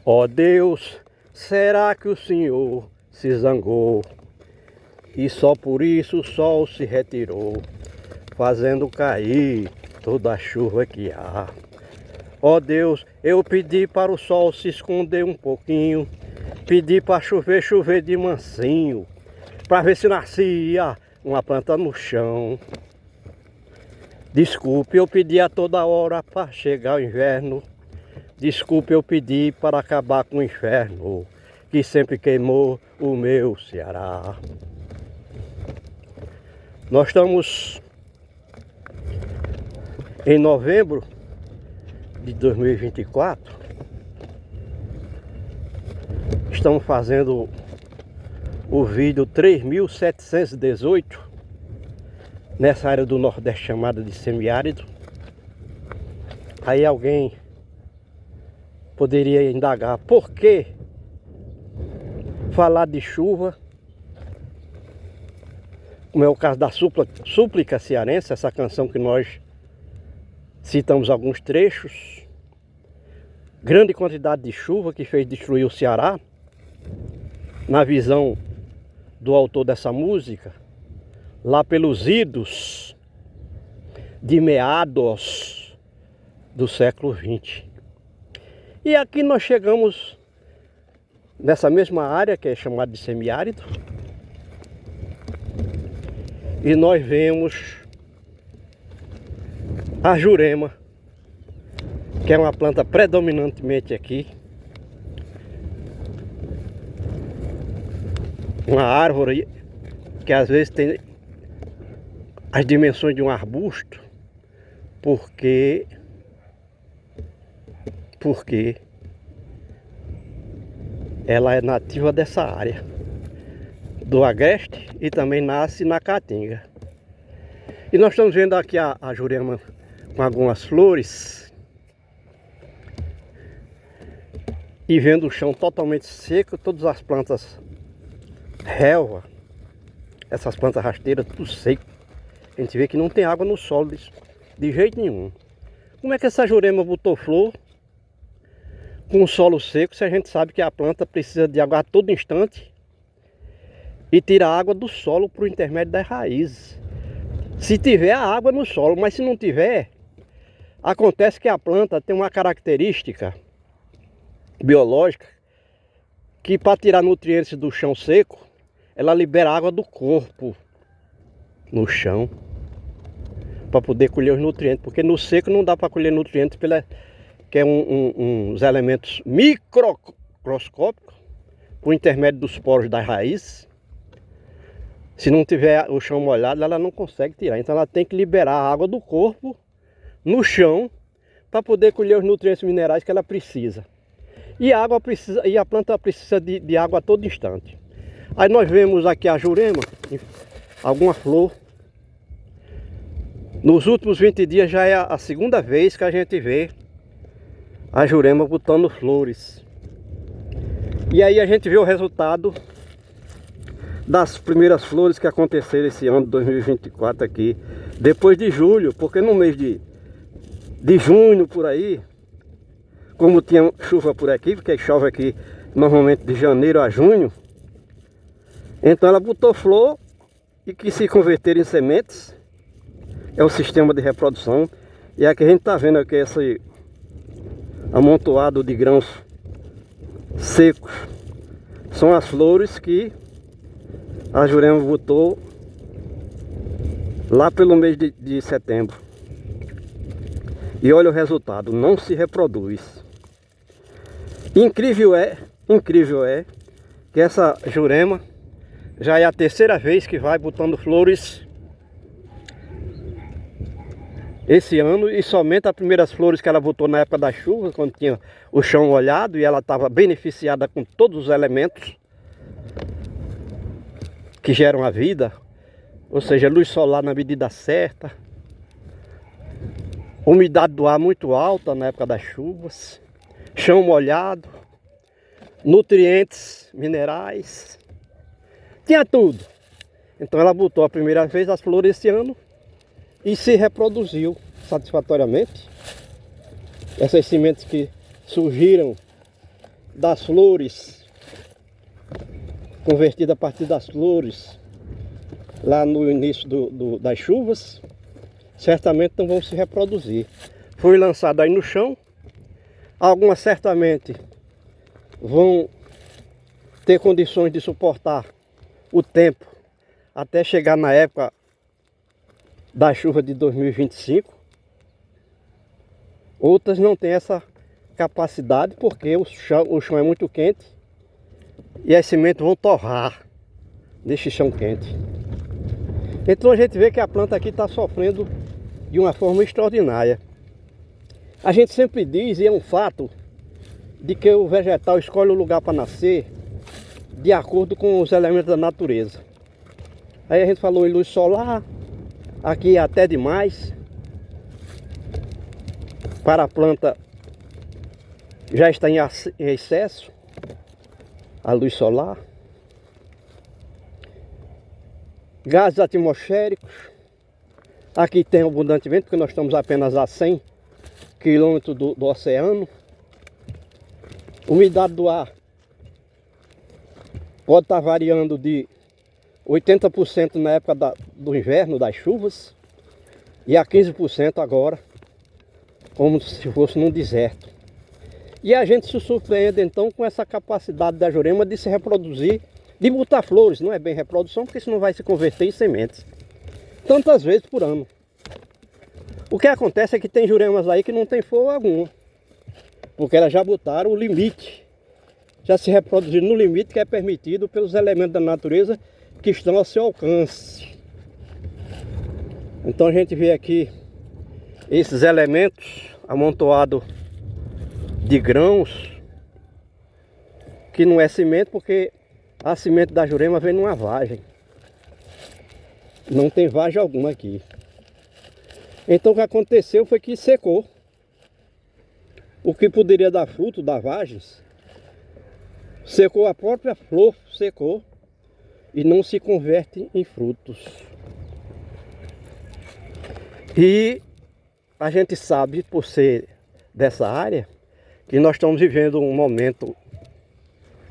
Ó Deus, será que o Senhor se zangou e só por isso o sol se retirou, fazendo cair toda a chuva que há? Ó Deus, eu pedi para o sol se esconder um pouquinho, pedi para chover, chover de mansinho, para ver se nascia uma planta no chão. Desculpe, eu pedi a toda hora para chegar o inverno. Desculpe, eu pedi para acabar com o inferno que sempre queimou o meu Ceará. Nós estamos em novembro de 2024. Estamos fazendo o vídeo 3718 nessa área do Nordeste chamada de semiárido. Aí alguém poderia indagar por que falar de chuva, como é o caso da Súplica Cearense, essa canção que nós citamos alguns trechos. Grande quantidade de chuva que fez destruir o Ceará, na visão do autor dessa música, lá pelos idos de meados do século XX. E aqui nós chegamos nessa mesma área que é chamada de semiárido, e nós vemos a jurema, que é uma planta predominantemente aqui, uma árvore que às vezes tem as dimensões de um arbusto, porque ela é nativa dessa área do agreste e também nasce na caatinga. E nós estamos vendo aqui a jurema com algumas flores e vendo o chão totalmente seco, todas as plantas relva, essas plantas rasteiras, tudo seco. A gente vê que não tem água no solo de jeito nenhum. Como é que essa jurema botou flor com o solo seco, se a gente sabe que a planta precisa de água a todo instante e tira a água do solo por intermédio das raízes? Se tiver a água no solo, mas se não tiver, acontece que a planta tem uma característica biológica que, para tirar nutrientes do chão seco, ela libera água do corpo no chão para poder colher os nutrientes, porque no seco não dá para colher nutrientes, que é uns elementos microscópicos por intermédio dos poros das raízes. Se não tiver o chão molhado, ela não consegue tirar. Então ela tem que liberar a água do corpo no chão para poder colher os nutrientes minerais que ela precisa. E a planta precisa de água a todo instante. Aí nós vemos aqui a jurema, alguma flor. Nos últimos 20 dias já é a segunda vez que a gente vê a jurema botando flores. E aí a gente vê o resultado das primeiras flores que aconteceram esse ano de 2024 aqui, depois de julho, porque no mês de junho por aí, como tinha chuva por aqui, porque chove aqui normalmente de janeiro a junho, então ela botou flor e que se converteram em sementes. É o sistema de reprodução. E aqui a gente está vendo aqui esse amontoado de grãos secos. São as flores que a jurema botou lá pelo mês de setembro. E olha o resultado, não se reproduz. Incrível é que essa jurema já é a terceira vez que vai botando flores esse ano, e somente as primeiras flores que ela botou na época da chuva, quando tinha o chão molhado e ela estava beneficiada com todos os elementos que geram a vida, ou seja, luz solar na medida certa, umidade do ar muito alta na época das chuvas, chão molhado, nutrientes minerais, tinha tudo. Então ela botou a primeira vez as flores esse ano e se reproduziu satisfatoriamente. Essas sementes que surgiram das flores, convertida a partir das flores, lá no início das chuvas, certamente não vão se reproduzir. Foi lançado aí no chão, algumas certamente vão ter condições de suportar o tempo até chegar na época da chuva de 2025. Outras não têm essa capacidade porque o chão é muito quente e as sementes vão torrar nesse chão quente. Então a gente vê que a planta aqui está sofrendo de uma forma extraordinária. A gente sempre diz, e é um fato, de que o vegetal escolhe o lugar para nascer de acordo com os elementos da natureza. Aí a gente falou em luz solar, aqui é até demais. Para a planta já está em excesso a luz solar. Gases atmosféricos, aqui tem abundantemente, porque nós estamos apenas a 100 quilômetros do oceano. Umidade do ar pode estar variando de 80% na época do inverno, das chuvas, e a 15% agora, como se fosse num deserto. E a gente se surpreende então com essa capacidade da Jurema de se reproduzir, de botar flores. Não é bem reprodução, porque isso não vai se converter em sementes tantas vezes por ano. O que acontece é que tem juremas aí que não tem flor alguma, porque elas já botaram o limite, já se reproduziram no limite que é permitido pelos elementos da natureza que estão ao seu alcance. Então a gente vê aqui esses elementos amontoados de grãos, que não é semente, porque a semente da Jurema vem numa vagem. Não tem vagem alguma aqui. Então o que aconteceu foi que secou. O que poderia dar fruto, dar vagens, secou, a própria flor secou e não se converte em frutos. E a gente sabe, por ser dessa área, que nós estamos vivendo um momento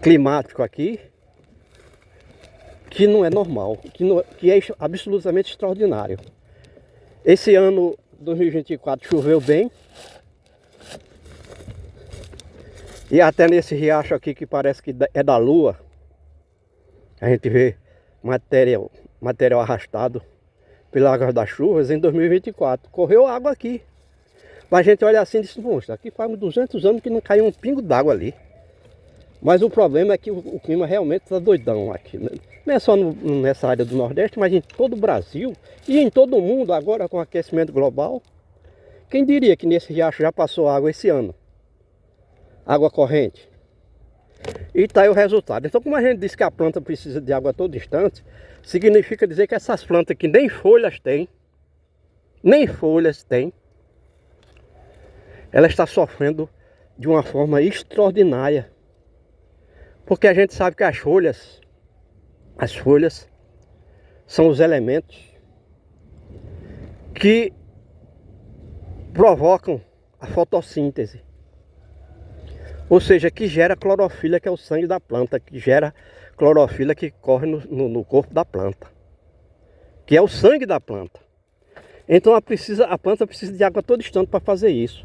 climático aqui que não é normal, que é absolutamente extraordinário. Esse ano 2024 choveu bem, e até nesse riacho aqui que parece que é da lua, a gente vê material arrastado pelas águas das chuvas em 2024. Correu água aqui. Mas a gente olha assim e diz, poxa, aqui faz 200 anos que não caiu um pingo d'água ali. Mas o problema é que o clima realmente está doidão aqui, né? Não é só nessa área do Nordeste, mas em todo o Brasil e em todo o mundo agora com o aquecimento global. Quem diria que nesse riacho já passou água esse ano? Água corrente. E está aí o resultado. Então, como a gente diz que a planta precisa de água a todo instante, significa dizer que essas plantas que nem folhas têm, ela está sofrendo de uma forma extraordinária. Porque a gente sabe que as folhas são os elementos que provocam a fotossíntese. Ou seja, que gera clorofila, que é o sangue da planta, que gera clorofila que corre no corpo da planta, que é o sangue da planta. Então a planta precisa de água a todo instante para fazer isso.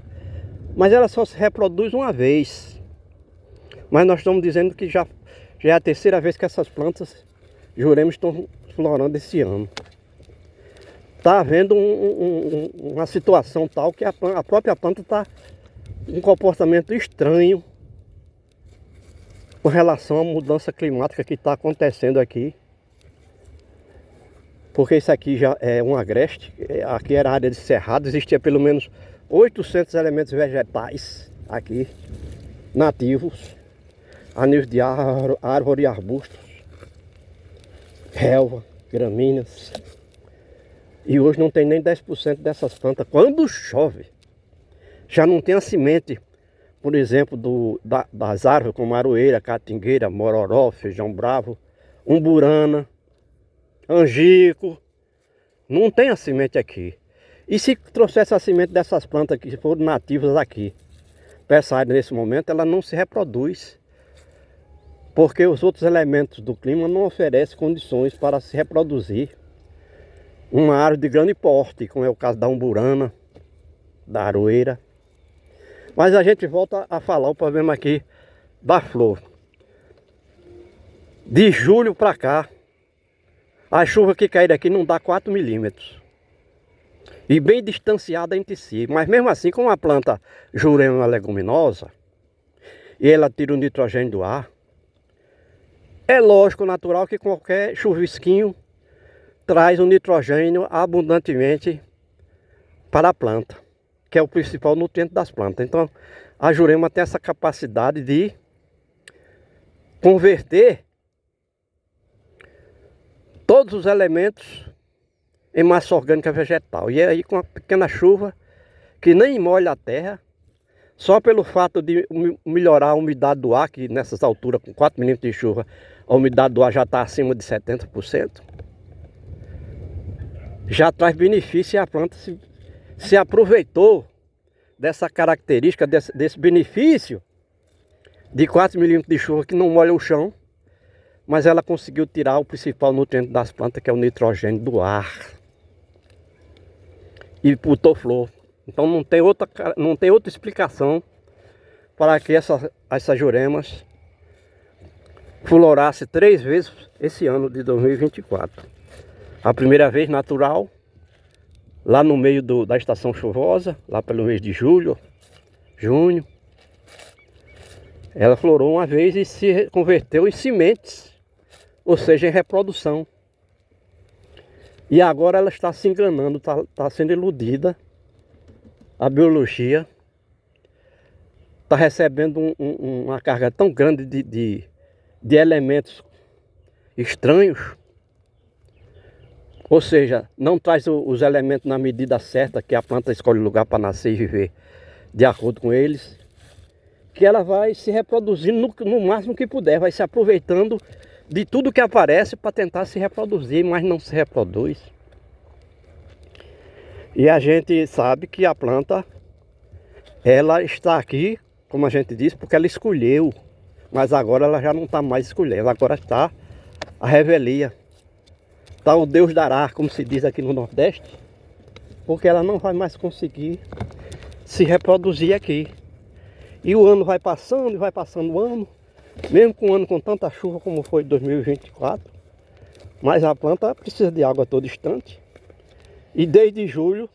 Mas ela só se reproduz uma vez. Mas nós estamos dizendo que já é a terceira vez que essas plantas, Jurema, estão florando esse ano. Está havendo uma situação tal que a própria planta está com um comportamento estranho com relação à mudança climática que está acontecendo aqui. Porque isso aqui já é um agreste, aqui era área de cerrado, existia pelo menos 800 elementos vegetais aqui, nativos, a nível de árvore e arbustos, relva, gramíneas. E hoje não tem nem 10% dessas plantas. Quando chove, já não tem a semente, por exemplo, das árvores como aroeira, catingueira, mororó, feijão bravo, umburana, angico. Não tem a semente aqui. E se trouxesse a semente dessas plantas que foram nativas aqui, para essa área nesse momento, ela não se reproduz. porque os outros elementos do clima não oferecem condições para se reproduzir uma árvore de grande porte, como é o caso da umburana, da aroeira. Mas a gente volta a falar o problema aqui da flor. De julho para cá, a chuva que cair aqui não dá 4 milímetros. E bem distanciada entre si. Mas mesmo assim, como a planta jurema é uma leguminosa, e ela tira o nitrogênio do ar, é lógico, natural, que qualquer chuvisquinho traz o nitrogênio abundantemente para a planta, que é o principal nutriente das plantas. Então, a jurema tem essa capacidade de converter todos os elementos em massa orgânica vegetal. E aí, com uma pequena chuva que nem molha a terra, só pelo fato de melhorar a umidade do ar, que nessas alturas, com 4 milímetros de chuva, a umidade do ar já está acima de 70%, já traz benefício, e a planta se aproveitou dessa característica, desse benefício de 4 milímetros de chuva que não molha o chão, mas ela conseguiu tirar o principal nutriente das plantas, que é o nitrogênio do ar, e botou flor. Então não tem outra explicação para que essas juremas florassem 3 vezes esse ano de 2024. A primeira vez natural, lá no meio da estação chuvosa, lá pelo mês de julho, junho. Ela florou uma vez e se converteu em sementes, ou seja, em reprodução. E agora ela está se enganando, está sendo iludida. A biologia está recebendo uma carga tão grande de elementos estranhos, ou seja, não traz os elementos na medida certa, que a planta escolhe o lugar para nascer e viver de acordo com eles, que ela vai se reproduzindo no máximo que puder, vai se aproveitando de tudo que aparece para tentar se reproduzir, mas não se reproduz. E a gente sabe que a planta, ela está aqui, como a gente disse, porque ela escolheu, mas agora ela já não está mais escolhendo, agora está a revelia. Está o Deus dará, como se diz aqui no Nordeste, porque ela não vai mais conseguir se reproduzir aqui. E o ano vai passando e vai passando o ano, mesmo com um ano com tanta chuva como foi 2024, mas a planta precisa de água a todo instante. E desde julho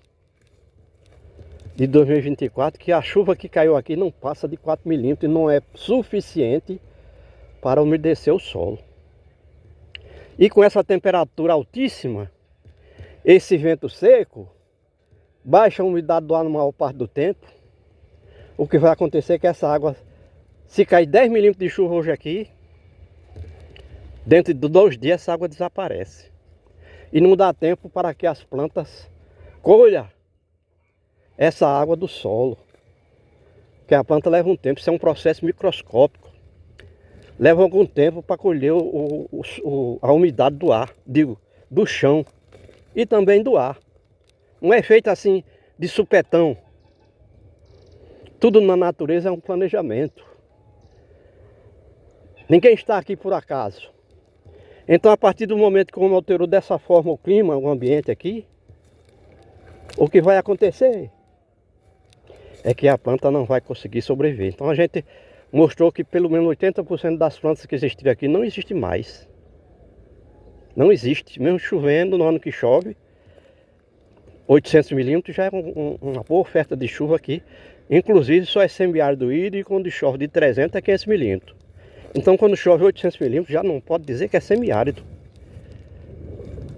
de 2024, que a chuva que caiu aqui não passa de 4 milímetros e não é suficiente para umedecer o solo. E com essa temperatura altíssima, esse vento seco, baixa a umidade do ar na maior parte do tempo, o que vai acontecer é que essa água, se cair 10 milímetros de chuva hoje aqui, dentro de 2 dias essa água desaparece. E não dá tempo para que as plantas colham essa água do solo. Porque a planta leva um tempo, isso é um processo microscópico. Leva algum tempo para colher a umidade do ar, do chão e também do ar. Não é feito assim de supetão. Tudo na natureza é um planejamento. Ninguém está aqui por acaso. Então, a partir do momento que alterou dessa forma o clima, o ambiente aqui, o que vai acontecer é que a planta não vai conseguir sobreviver. Então, a gente mostrou que pelo menos 80% das plantas que existiam aqui não existe mais. Não existe. Mesmo chovendo, no ano que chove, 800 milímetros já é uma boa oferta de chuva aqui. Inclusive, só é semiárido hídrico, e quando chove de 300 a 500 milímetros. Então, quando chove 800 milímetros, já não pode dizer que é semiárido.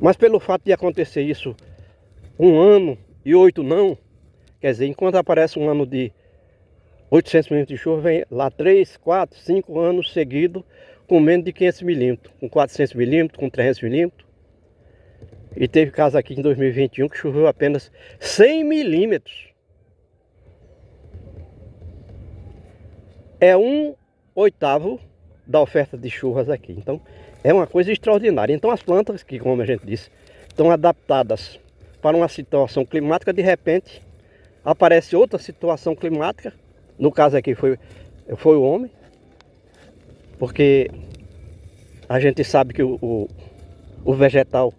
Mas pelo fato de acontecer isso 1 ano e 8 não, quer dizer, enquanto aparece um ano de 800 milímetros de chuva, vem lá 3, 4, 5 anos seguidos com menos de 500 milímetros, com 400 milímetros, com 300 milímetros. E teve caso aqui em 2021 que choveu apenas 100 milímetros. É 1/8 da oferta de chuvas aqui. Então, é uma coisa extraordinária. Então, as plantas, que como a gente disse, estão adaptadas para uma situação climática, de repente, aparece outra situação climática. No caso aqui foi o homem. Porque a gente sabe que o vegetal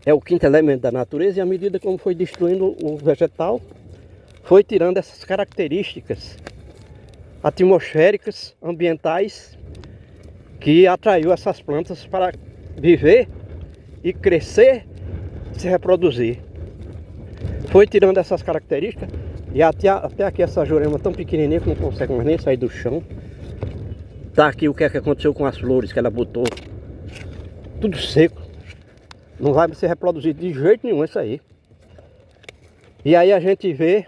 é o quinto elemento da natureza, e à medida como foi destruindo o vegetal, foi tirando essas características atmosféricas, ambientais, que atraiu essas plantas para viver e crescer, se reproduzir. Foi tirando essas características, e até aqui essa jurema tão pequenininha que não consegue mais nem sair do chão. Tá aqui o que é que aconteceu com as flores que ela botou. Tudo seco. Não vai se reproduzir de jeito nenhum isso aí. E aí a gente vê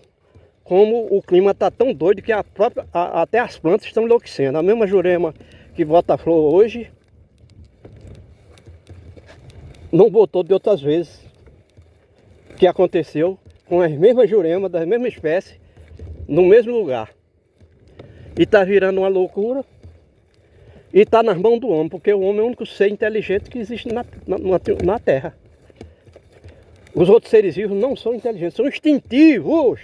como o clima está tão doido que até as plantas estão enlouquecendo. A mesma jurema que bota flor hoje, não botou de outras vezes. Que aconteceu com as mesmas juremas, da mesma espécie, no mesmo lugar. E está virando uma loucura. E está nas mãos do homem, porque o homem é o único ser inteligente que existe na Terra. Os outros seres vivos não são inteligentes, são instintivos.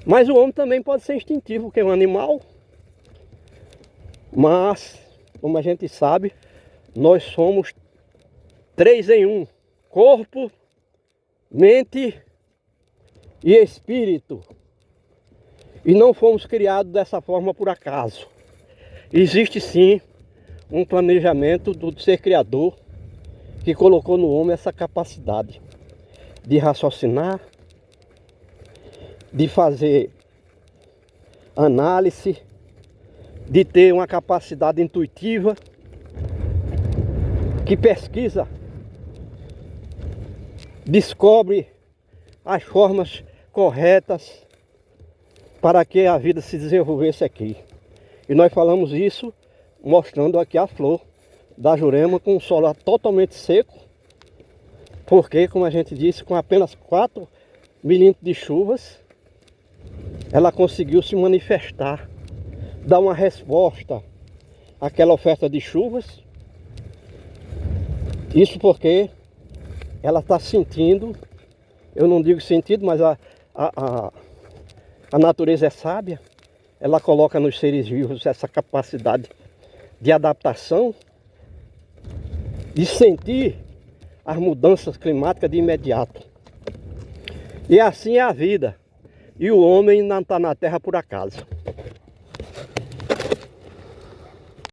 Mas o homem também pode ser instintivo, porque é um animal. Mas, como a gente sabe, nós somos 3 em 1. Corpo, mente e espírito. E não fomos criados dessa forma por acaso. Existe sim um planejamento do ser criador que colocou no homem essa capacidade de raciocinar, de fazer análise, de ter uma capacidade intuitiva, que pesquisa, descobre as formas corretas para que a vida se desenvolvesse aqui. E nós falamos isso mostrando aqui a flor da jurema com o solo totalmente seco, porque, como a gente disse, com apenas 4 milímetros de chuvas, ela conseguiu se manifestar, dar uma resposta àquela oferta de chuvas. Isso porque ela está sentindo, eu não digo sentido, mas a natureza é sábia. Ela coloca nos seres vivos essa capacidade de adaptação, de sentir as mudanças climáticas de imediato. E assim é a vida. E o homem não está na terra por acaso.